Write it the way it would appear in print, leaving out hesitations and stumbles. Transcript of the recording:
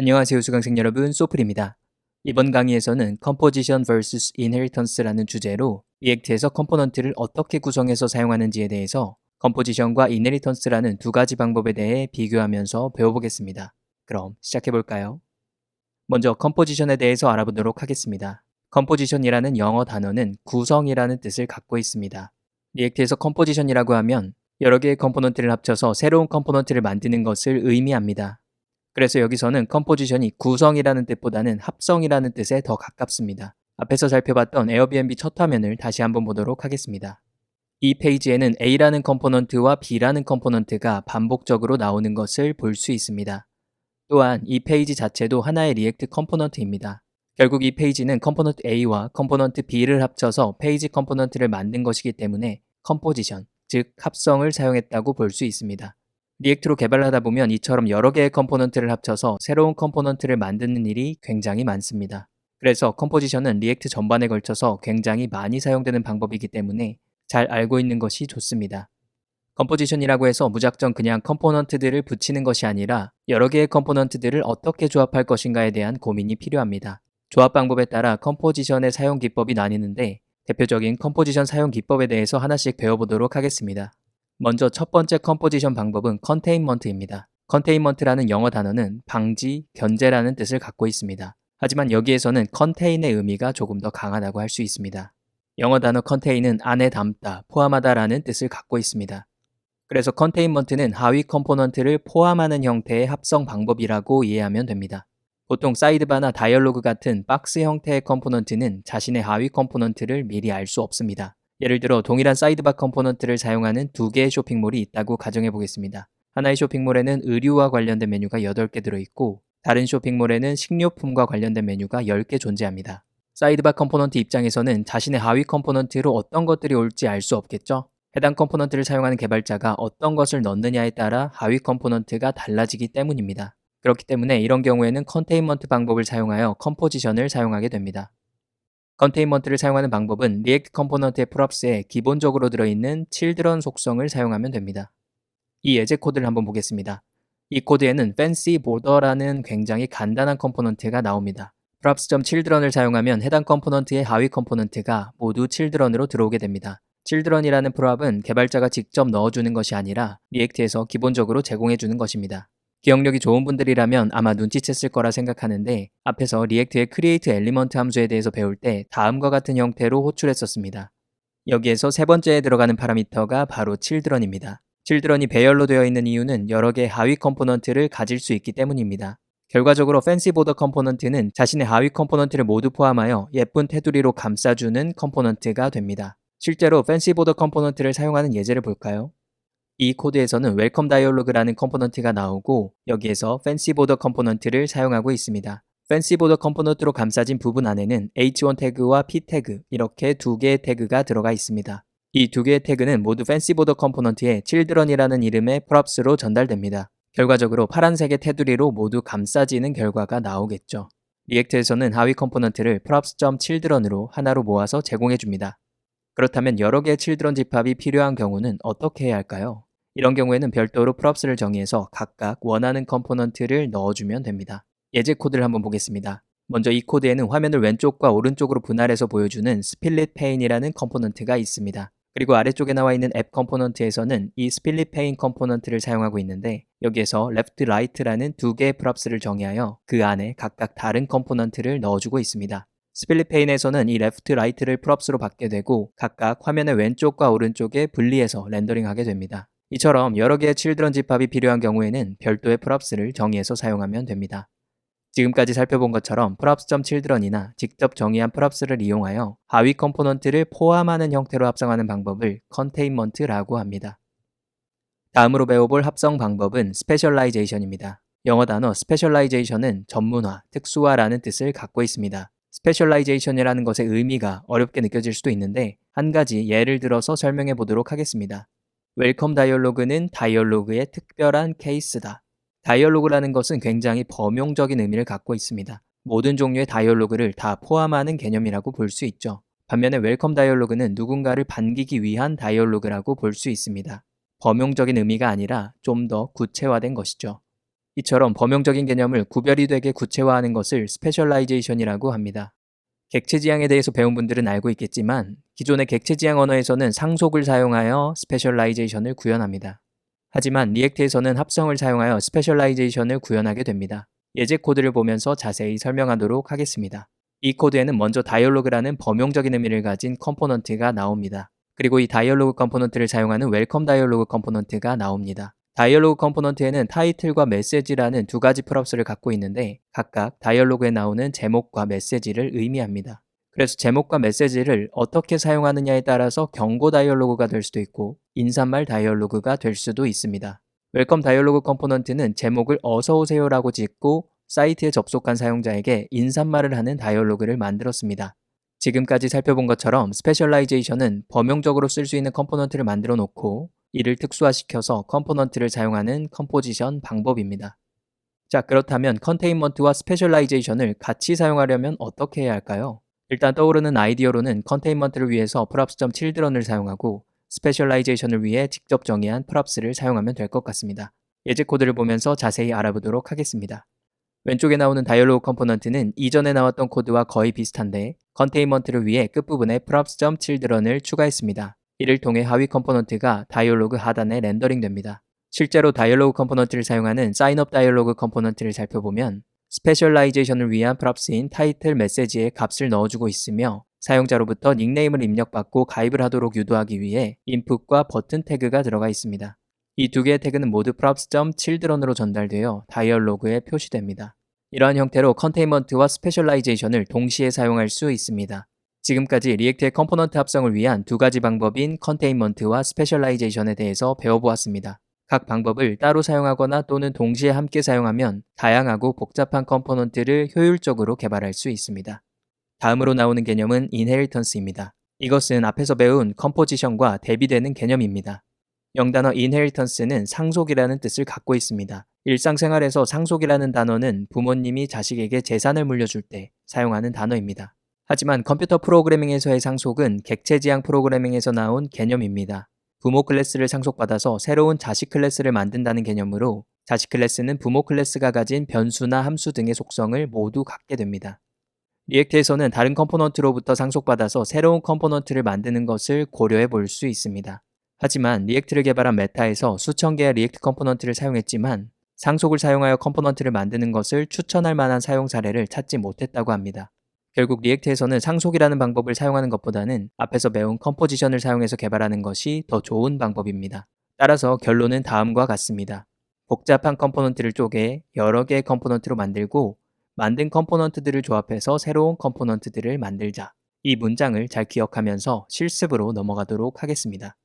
안녕하세요 수강생 여러분, 소플입니다. 이번 강의에서는 Composition vs Inheritance라는 주제로 리액트에서 컴포넌트를 어떻게 구성해서 사용하는지에 대해서 컴포지션과 인헤리턴스라는 두 가지 방법에 대해 비교하면서 배워보겠습니다. 그럼 시작해볼까요? 먼저 컴포지션에 대해서 알아보도록 하겠습니다. 컴포지션이라는 영어 단어는 구성이라는 뜻을 갖고 있습니다. 리액트에서 컴포지션이라고 하면 여러 개의 컴포넌트를 합쳐서 새로운 컴포넌트를 만드는 것을 의미합니다. 그래서 여기서는 컴포지션이 구성이라는 뜻보다는 합성이라는 뜻에 더 가깝습니다. 앞에서 살펴봤던 에어비앤비 첫 화면을 다시 한번 보도록 하겠습니다. 이 페이지에는 A라는 컴포넌트와 B라는 컴포넌트가 반복적으로 나오는 것을 볼 수 있습니다. 또한 이 페이지 자체도 하나의 리액트 컴포넌트입니다. 결국 이 페이지는 컴포넌트 A와 컴포넌트 B를 합쳐서 페이지 컴포넌트를 만든 것이기 때문에 컴포지션, 즉 합성을 사용했다고 볼 수 있습니다. 리액트로 개발하다 보면 이처럼 여러 개의 컴포넌트를 합쳐서 새로운 컴포넌트를 만드는 일이 굉장히 많습니다. 그래서 컴포지션은 리액트 전반에 걸쳐서 굉장히 많이 사용되는 방법이기 때문에 잘 알고 있는 것이 좋습니다. 컴포지션이라고 해서 무작정 그냥 컴포넌트들을 붙이는 것이 아니라 여러 개의 컴포넌트들을 어떻게 조합할 것인가에 대한 고민이 필요합니다. 조합 방법에 따라 컴포지션의 사용 기법이 나뉘는데 대표적인 컴포지션 사용 기법에 대해서 하나씩 배워보도록 하겠습니다. 먼저 첫 번째 컴포지션 방법은 컨테인먼트입니다. 컨테인먼트라는 영어 단어는 방지, 견제라는 뜻을 갖고 있습니다. 하지만 여기에서는 컨테인의 의미가 조금 더 강하다고 할 수 있습니다. 영어 단어 컨테인은 안에 담다, 포함하다라는 뜻을 갖고 있습니다. 그래서 컨테인먼트는 하위 컴포넌트를 포함하는 형태의 합성 방법이라고 이해하면 됩니다. 보통 사이드바나 다이얼로그 같은 박스 형태의 컴포넌트는 자신의 하위 컴포넌트를 미리 알 수 없습니다. 예를 들어 동일한 사이드바 컴포넌트를 사용하는 두 개의 쇼핑몰이 있다고 가정해 보겠습니다. 하나의 쇼핑몰에는 의류와 관련된 메뉴가 8개 들어있고 다른 쇼핑몰에는 식료품과 관련된 메뉴가 10개 존재합니다. 사이드바 컴포넌트 입장에서는 자신의 하위 컴포넌트로 어떤 것들이 올지 알 수 없겠죠? 해당 컴포넌트를 사용하는 개발자가 어떤 것을 넣느냐에 따라 하위 컴포넌트가 달라지기 때문입니다. 그렇기 때문에 이런 경우에는 컨테인먼트 방법을 사용하여 컴포지션을 사용하게 됩니다. 컨테인먼트를 사용하는 방법은 리액트 컴포넌트의 프롭스에 기본적으로 들어있는 children 속성을 사용하면 됩니다. 이 예제 코드를 한번 보겠습니다. 이 코드에는 fancy border라는 굉장히 간단한 컴포넌트가 나옵니다. props.children을 사용하면 해당 컴포넌트의 하위 컴포넌트가 모두 children으로 들어오게 됩니다. children이라는 프롭은 개발자가 직접 넣어주는 것이 아니라 리액트에서 기본적으로 제공해주는 것입니다. 기억력이 좋은 분들이라면 아마 눈치챘을 거라 생각하는데 앞에서 리액트의 create element 함수에 대해서 배울 때 다음과 같은 형태로 호출했었습니다. 여기에서 세 번째에 들어가는 파라미터가 바로 children입니다. children이 배열로 되어 있는 이유는 여러 개의 하위 컴포넌트를 가질 수 있기 때문입니다. 결과적으로 fancy border 컴포넌트는 자신의 하위 컴포넌트를 모두 포함하여 예쁜 테두리로 감싸주는 컴포넌트가 됩니다. 실제로 fancy border 컴포넌트를 사용하는 예제를 볼까요? 이 코드에서는 웰컴 다이얼로그라는 컴포넌트가 나오고 여기에서 fancy border 컴포넌트를 사용하고 있습니다. fancy border 컴포넌트로 감싸진 부분 안에는 h1 태그와 p 태그 이렇게 두 개의 태그가 들어가 있습니다. 이 두 개의 태그는 모두 fancy border 컴포넌트의 children이라는 이름의 props로 전달됩니다. 결과적으로 파란색의 테두리로 모두 감싸지는 결과가 나오겠죠. 리액트에서는 하위 컴포넌트를 props.children으로 하나로 모아서 제공해줍니다. 그렇다면 여러 개의 children 집합이 필요한 경우는 어떻게 해야 할까요? 이런 경우에는 별도로 props를 정의해서 각각 원하는 컴포넌트를 넣어주면 됩니다. 예제 코드를 한번 보겠습니다. 먼저 이 코드에는 화면을 왼쪽과 오른쪽으로 분할해서 보여주는 split pane이라는 컴포넌트가 있습니다. 그리고 아래쪽에 나와 있는 앱 컴포넌트에서는 이 split pane 컴포넌트를 사용하고 있는데 여기에서 left, right라는 두 개의 props를 정의하여 그 안에 각각 다른 컴포넌트를 넣어주고 있습니다. 스플릿 페인에서는 이 레프트, 라이트를 props로 받게 되고 각각 화면의 왼쪽과 오른쪽에 분리해서 렌더링하게 됩니다. 이처럼 여러 개의 children 집합이 필요한 경우에는 별도의 props를 정의해서 사용하면 됩니다. 지금까지 살펴본 것처럼 props.children이나 직접 정의한 props를 이용하여 하위 컴포넌트를 포함하는 형태로 합성하는 방법을 containment라고 합니다. 다음으로 배워볼 합성 방법은 specialization입니다. 영어 단어 specialization은 전문화, 특수화라는 뜻을 갖고 있습니다. 스페셜라이제이션이라는 것의 의미가 어렵게 느껴질 수도 있는데 한 가지 예를 들어서 설명해 보도록 하겠습니다. 웰컴 다이얼로그는 다이얼로그의 특별한 케이스다. 다이얼로그라는 것은 굉장히 범용적인 의미를 갖고 있습니다. 모든 종류의 다이얼로그를 다 포함하는 개념이라고 볼 수 있죠. 반면에 웰컴 다이얼로그는 누군가를 반기기 위한 다이얼로그라고 볼 수 있습니다. 범용적인 의미가 아니라 좀 더 구체화된 것이죠. 이처럼 범용적인 개념을 구별이 되게 구체화하는 것을 스페셜라이제이션이라고 합니다. 객체지향에 대해서 배운 분들은 알고 있겠지만 기존의 객체지향 언어에서는 상속을 사용하여 스페셜라이제이션을 구현합니다. 하지만 리액트에서는 합성을 사용하여 스페셜라이제이션을 구현하게 됩니다. 예제 코드를 보면서 자세히 설명하도록 하겠습니다. 이 코드에는 먼저 다이얼로그라는 범용적인 의미를 가진 컴포넌트가 나옵니다. 그리고 이 다이얼로그 컴포넌트를 사용하는 웰컴 다이얼로그 컴포넌트가 나옵니다. 다이얼로그 컴포넌트에는 타이틀과 메시지라는 두 가지 프롭스를 갖고 있는데 각각 다이얼로그에 나오는 제목과 메시지를 의미합니다. 그래서 제목과 메시지를 어떻게 사용하느냐에 따라서 경고 다이얼로그가 될 수도 있고 인사말 다이얼로그가 될 수도 있습니다. 웰컴 다이얼로그 컴포넌트는 제목을 어서오세요라고 짓고 사이트에 접속한 사용자에게 인사말을 하는 다이얼로그를 만들었습니다. 지금까지 살펴본 것처럼 스페셜라이제이션은 범용적으로 쓸 수 있는 컴포넌트를 만들어 놓고 이를 특수화시켜서 컴포넌트를 사용하는 컴포지션 방법입니다. 자, 그렇다면 컨테인먼트와 스페셜라이제이션을 같이 사용하려면 어떻게 해야 할까요? 일단 떠오르는 아이디어로는 컨테인먼트를 위해서 props.children을 사용하고 스페셜라이제이션을 위해 직접 정의한 props를 사용하면 될 것 같습니다. 예제 코드를 보면서 자세히 알아보도록 하겠습니다. 왼쪽에 나오는 다이얼로그 컴포넌트는 이전에 나왔던 코드와 거의 비슷한데 컨테인먼트를 위해 끝부분에 props.children을 추가했습니다. 이를 통해 하위 컴포넌트가 다이얼로그 하단에 렌더링 됩니다. 실제로 다이얼로그 컴포넌트를 사용하는 사인업 다이얼로그 컴포넌트를 살펴보면 스페셜라이제이션을 위한 props인 타이틀 메시지에 값을 넣어주고 있으며 사용자로부터 닉네임을 입력받고 가입을 하도록 유도하기 위해 인풋과 버튼 태그가 들어가 있습니다. 이 두 개의 태그는 모두 props.children으로 전달되어 다이얼로그에 표시됩니다. 이러한 형태로 컨테인먼트와 스페셜라이제이션을 동시에 사용할 수 있습니다. 지금까지 리액트의 컴포넌트 합성을 위한 두 가지 방법인 컨테인먼트와 스페셜라이제이션에 대해서 배워보았습니다. 각 방법을 따로 사용하거나 또는 동시에 함께 사용하면 다양하고 복잡한 컴포넌트를 효율적으로 개발할 수 있습니다. 다음으로 나오는 개념은 inheritance입니다. 이것은 앞에서 배운 컴포지션과 대비되는 개념입니다. 영단어 inheritance는 상속이라는 뜻을 갖고 있습니다. 일상생활에서 상속이라는 단어는 부모님이 자식에게 재산을 물려줄 때 사용하는 단어입니다. 하지만 컴퓨터 프로그래밍에서의 상속은 객체지향 프로그래밍에서 나온 개념입니다. 부모 클래스를 상속받아서 새로운 자식 클래스를 만든다는 개념으로 자식 클래스는 부모 클래스가 가진 변수나 함수 등의 속성을 모두 갖게 됩니다. 리액트에서는 다른 컴포넌트로부터 상속받아서 새로운 컴포넌트를 만드는 것을 고려해 볼 수 있습니다. 하지만 리액트를 개발한 메타에서 수천 개의 리액트 컴포넌트를 사용했지만 상속을 사용하여 컴포넌트를 만드는 것을 추천할 만한 사용 사례를 찾지 못했다고 합니다. 결국 리액트에서는 상속이라는 방법을 사용하는 것보다는 앞에서 배운 컴포지션을 사용해서 개발하는 것이 더 좋은 방법입니다. 따라서 결론은 다음과 같습니다. 복잡한 컴포넌트를 쪼개 여러 개의 컴포넌트로 만들고 만든 컴포넌트들을 조합해서 새로운 컴포넌트들을 만들자. 이 문장을 잘 기억하면서 실습으로 넘어가도록 하겠습니다.